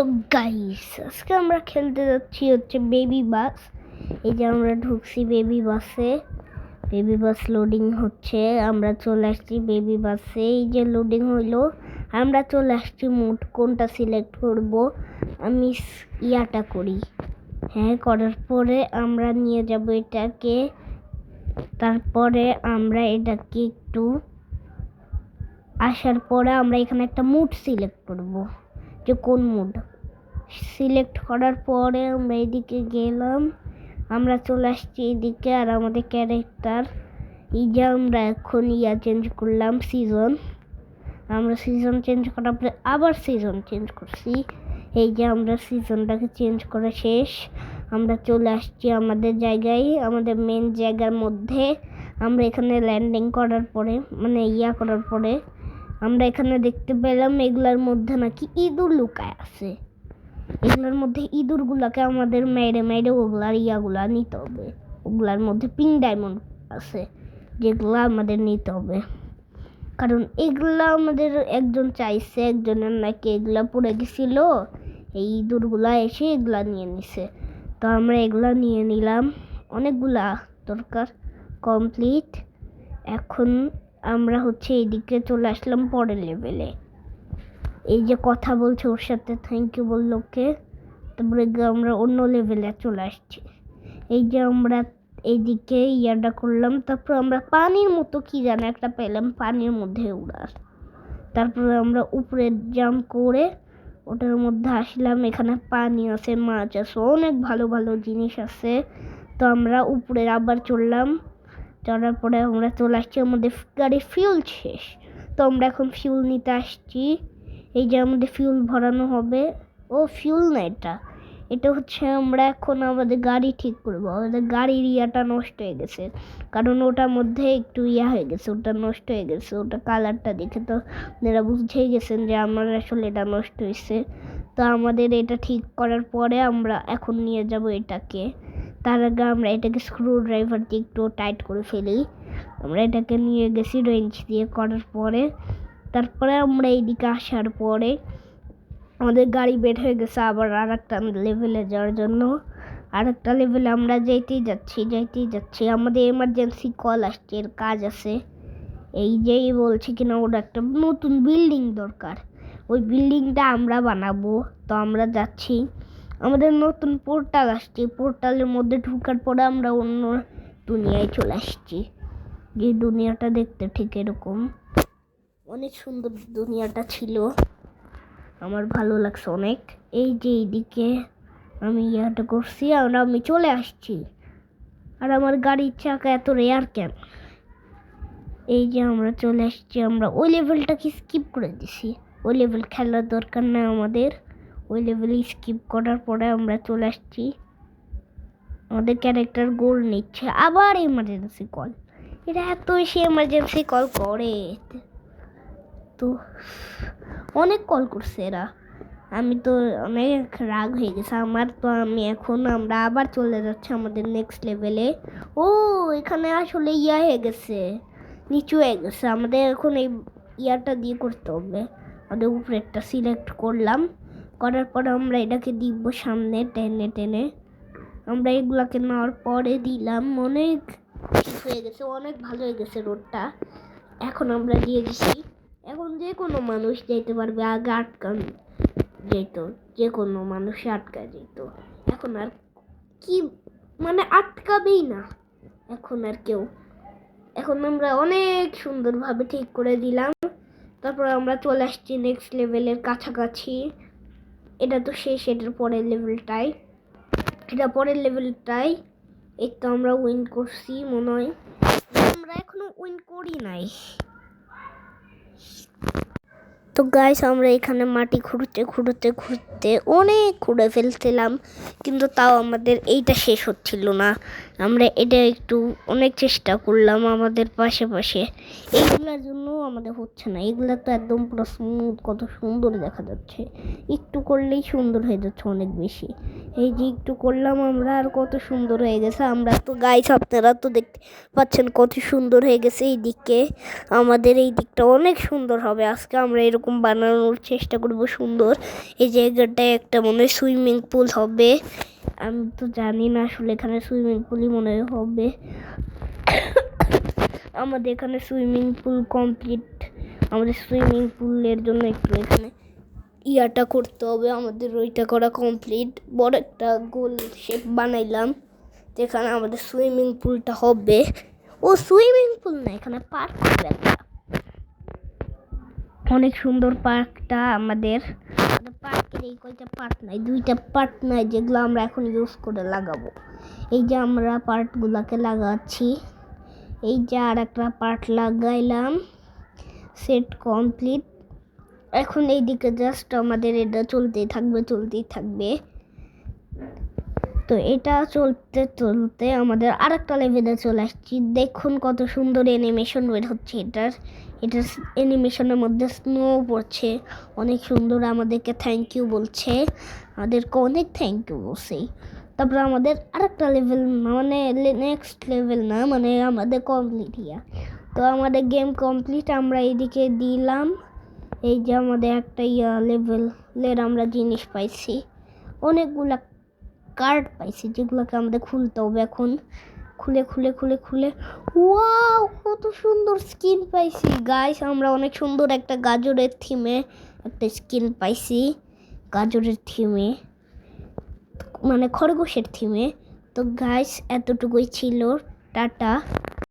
তো গাইস আজকে আমরা খেলতে যাচ্ছি হচ্ছে বেবি বাস। এই যে আমরা ঢুকছি বেবি বাসে, বেবি বাস লোডিং হচ্ছে, আমরা চলে আসছি বেবি বাসে। এই যে লোডিং হইলো, আমরা চলে আসছি। মোড কোনটা সিলেক্ট করব, আমি ইয়াটা করি, হ্যাঁ করার পরে আমরা নিয়ে যাব এটাকে। তারপরে আমরা এটাকে একটু আসার পরে আমরা এখানে একটা মুড সিলেক্ট করব, যে কোন মুড সিলেক্ট করার পরে আমরা এদিকে গেলাম, আমরা চলে আসছি এদিকে। আর আমাদের ক্যারেক্টার এই যে আমরা এখন চেঞ্জ করলাম সিজন, আমরা সিজন চেঞ্জ করার পরে আবার সিজন চেঞ্জ করছি। এই যে আমরা সিজনটাকে চেঞ্জ করা শেষ, আমরা চলে আসছি আমাদের জায়গায়, আমাদের মেন জায়গার মধ্যে। আমরা এখানে ল্যান্ডিং করার পরে মানে করার পরে আমরা এখানে দেখতে পেলাম এগুলার মধ্যে নাকি ইঁদুর লুকায় আছে। এগুলোর মধ্যে ইঁদুরগুলাকে আমাদের মেরে মেরে ওগুলার ইয়াগুলা নিতে হবে। ওগুলার মধ্যে পিঙ্ক ডায়মন্ড আছে, যেগুলো আমাদের নিতে হবে, কারণ এগুলা আমাদের একজন চাইছে, একজনের নাকি এগুলা পড়ে গেছিল, এই ইঁদুরগুলা এসে এগুলা নিয়ে নিছে। তো আমরা এগুলা নিয়ে নিলাম, অনেকগুলা দরকার। কমপ্লিট। এখন আমরা হচ্ছে এইদিকে চলে আসলাম পরের লেভেলে। এই যে কথা বলছে ওর সাথে থ্যাংক ইউ বললো ওকে। তারপরে আমরা অন্য লেভেলে চলে আসছি। এই যে আমরা এইদিকে ইয়াটা করলাম, তারপর আমরা পানির মতো কি জানি একটা পেলাম, পানির মধ্যে উড়ার। তারপরে আমরা উপরে জাম্প করে ওটার মধ্যে আসলাম, এখানে পানি আছে, মাছ আছে, অনেক ভালো ভালো জিনিস আছে। তো আমরা উপরে আবার চললাম, চড়ার পরে আমরা চলে আসছি, আমাদের গাড়ির ফিউল শেষ। তো আমরা এখন ফিউল নিতে আসছি। এই যে আমাদের ফিউল ভরানো হবে, ও ফিউল না, এটা হচ্ছে আমরা এখন আমাদের গাড়ি ঠিক করবো। আমাদের গাড়ির ইয়াটা নষ্ট হয়ে গেছে, কারণ ওটার মধ্যে একটু হয়ে গেছে, ওটা নষ্ট হয়ে গেছে। ওটা কালারটা দেখে তো আপনারা বুঝেই গেছেন যে আমার আসলে এটা নষ্ট হয়েছে। তো আমাদের এটা ঠিক করার পরে আমরা এখন নিয়ে যাব এটাকে। তার আগে আমরা এটাকে স্ক্রু ড্রাইভার দিয়ে একটু টাইট করে ফেলি। আমরা এটাকে নিয়ে গেছি রেঞ্চ দিয়ে করার পরে। তারপরে আমরা এইদিকে আসার পরে আমাদের গাড়ি বের হয়ে গেছে আবার আর একটা লেভেলে যাওয়ার জন্য। আর একটা লেভেলে আমরা যেতেই যাচ্ছি। আমাদের এমার্জেন্সি কল আসছে, এর কাজ আছে। এই যেই বলছে কিনা ওর একটা নতুন বিল্ডিং দরকার, ওই বিল্ডিংটা আমরা বানাবো। তো আমরা যাচ্ছি, আমাদের নতুন পোর্টাল আসছে, পোর্টালের মধ্যে ঢুকার পরে আমরা অন্য দুনিয়ায় চলে আসছি। যে দুনিয়াটা দেখতে ঠিক এরকম, অনেক সুন্দর দুনিয়াটা ছিল, আমার ভালো লাগছে অনেক। এই যে এইদিকে আমি ইয়াটা করছি আর আমি চলে আসছি। আর আমার গাড়ির চাকা এত রেয়ার কেন? এই যে আমরা চলে আসছি, আমরা ওই লেভেলটাকে স্কিপ করে দিছি, ওই লেভেল খেলার দরকার না আমাদের। ওই লেভেলে স্কিপ করার পরে আমরা চলে আসছি, আমাদের ক্যারেক্টার গোল নিচ্ছে। আবার এমার্জেন্সি কল, এটা এত বেশি এমার্জেন্সি কল করে, তো অনেক কল করছে এরা। আমি তো অনেক রাগ হয়ে গেছে আমার। তো আমরা আবার চলে যাচ্ছি আমাদের নেক্সট লেভেলে। ও এখানে আসলে হয়ে গেছে, নিচু হয়ে গেছে, আমাদের এখন এই ইয়াটা দিয়ে করতে হবে। আমাদের উপরেরটা সিলেক্ট করলাম, করার পরে আমরা এটাকে দিব সামনে টেনে টেনে। আমরা এগুলাকে নেওয়ার পরে দিলাম, অনেক ঠিক হয়ে গেছে, অনেক ভালো হয়ে গেছে রোডটা। এখন আমরা দিয়ে দিছি, এখন যে কোনো মানুষ যেতে পারবে, আগে আটকান যেত, যে কোনো মানুষ আটকা যেত, এখন আর কি মানে আটকাবেই না এখন আর কেউ। এখন আমরা অনেক সুন্দরভাবে ঠিক করে দিলাম। তারপর আমরা চলে আসছি নেক্সট লেভেলের কাছাকাছি। এটা তো শেষ, এটার পরের লেভেলটাই, এই তো আমরা উইন করছি মনে হয়, আমরা এখনো উইন করি নাই। তো গাইস আমরা এখানে মাটি খুঁড়তে অনেক খুঁড়ে ফেলছিলাম, কিন্তু তাও আমাদের এইটা শেষ হচ্ছিল না। আমরা এটা একটু অনেক চেষ্টা করলাম আমাদের পাশে, এইগুলোর জন্য আমাদের হচ্ছে না। এগুলো তো একদম পুরো স্মুথ, কত সুন্দর দেখা যাচ্ছে, একটু করলেই সুন্দর হয়ে যাচ্ছে অনেক বেশি। এই যে একটু করলাম আমরা, আর কত সুন্দর হয়ে গেছে। আমরা তো গাইস আপনারা তো দেখতে পাচ্ছেন কত সুন্দর হয়ে গেছে। এই দিকে আমাদের এই দিকটা অনেক সুন্দর হবে, আজকে আমরা এরকম এরকম বানানোর চেষ্টা করব সুন্দর। এই জায়গাটায় একটা মনে হয় সুইমিং পুল হবে, আমি তো জানি না আসলে এখানে সুইমিং পুলই মনে হয় হবে। আমাদের এখানে সুইমিং পুল কমপ্লিট। আমাদের সুইমিং পুলের জন্য একটু এখানে ইয়াটা করতে হবে, আমাদের ওইটা করা কমপ্লিট। বড় একটা গোল শেপ বানাইলাম যেখানে আমাদের সুইমিং পুলটা হবে। ও সুইমিং পুল না, এখানে পার্ক হবে একটা, অনেক সুন্দর পার্কটা। আমাদের পার্কের এই কয়টা পার্ট নাই, 2টা পার্ট নাই যেগুলো আমরা এখন ইউজ করে লাগাবো। এই যে আমরা পার্টগুলোকে লাগাচ্ছি, এই যে আর একটা পার্ট লাগাইলাম, সেট কমপ্লিট। এখন এই দিকে জাস্ট আমাদের এটা চলতেই থাকবে। তো এটা চলতে চলতে আমাদের আরেকটা লেভেলে চলে আসছি। দেখুন কত সুন্দর অ্যানিমেশন বের হচ্ছে এটার অ্যানিমেশনের মধ্যে স্নো পড়ছে, অনেক সুন্দর। আমাদেরকে থ্যাংক ইউ বলছে, আমাদেরকে অনেক থ্যাংক ইউ বলছে। তারপরে আমাদের আরেকটা লেভেল, মানে নেক্সট লেভেল না, মানে আমাদের কমপ্লিট ইয়ার। তো আমাদের গেম কমপ্লিট। আমরা এইদিকে দিলাম, এই যে আমাদের একটা লেভেলের আমরা জিনিস পাইছি, অনেকগুলা কার্ড পাইছি যেগুলোকে আমাদের খুলতে হবে এখন। খুলে ওয়াও কত সুন্দর স্কিন পাইছি গাইস। আমরা অনেক সুন্দর একটা গাজরের থিমে একটা স্কিন পাইছি, গাজরের থিমে মানে খরগোশের থিমে। তো গাইস এতটুকুই ছিল, টাটা।